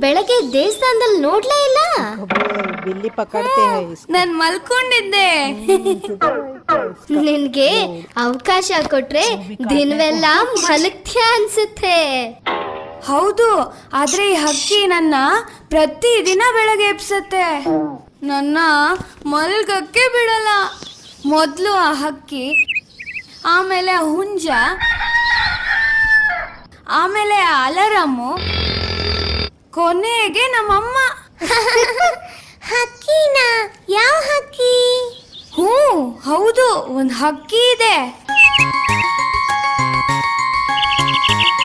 ಬೆಳಗ್ಗೆ ದೇವಸ್ಥಾನದಲ್ಲಿ ನೋಡ್ಲೇ ಇಲ್ಲ. ಬಿಲ್ಲಿ ಪಕಡ್ತೆ ಹೈ ನಾನ್ ಮಲ್ಕೊಂಡಿದ್ದೆ. ನಿನ್ಗೆ ಅವಕಾಶ ಕೊಟ್ರೆ ದಿನವೆಲ್ಲ ಮಲಗ್ತ್ಯ ಅನ್ಸುತ್ತೆ. ಹೌದು, ಆದ್ರೆ ಈ ಹಕ್ಕಿ ನನ್ನ ಪ್ರತಿದಿನ ಬೆಳಗ್ಗೆ ಎಬ್ಸತ್ತೆ. ನನ್ನ ಮಲ್ಗಕ್ಕೆ ಬಿಡಲ್ಲ. ಮೊದಲು ಆ ಹಕ್ಕಿ, ಆಮೇಲೆ ಆ ಹುಂಜ, ಆಮೇಲೆ ಆ ಅಲಾರಾಮು, ಕೊನೆಗೆ ನಮ್ಮಮ್ಮ. ಹಕ್ಕಿನ? ಯಾವ ಹಕ್ಕಿ? ಹೌದು, ಒಂದು ಹಕ್ಕಿ ಇದೆ.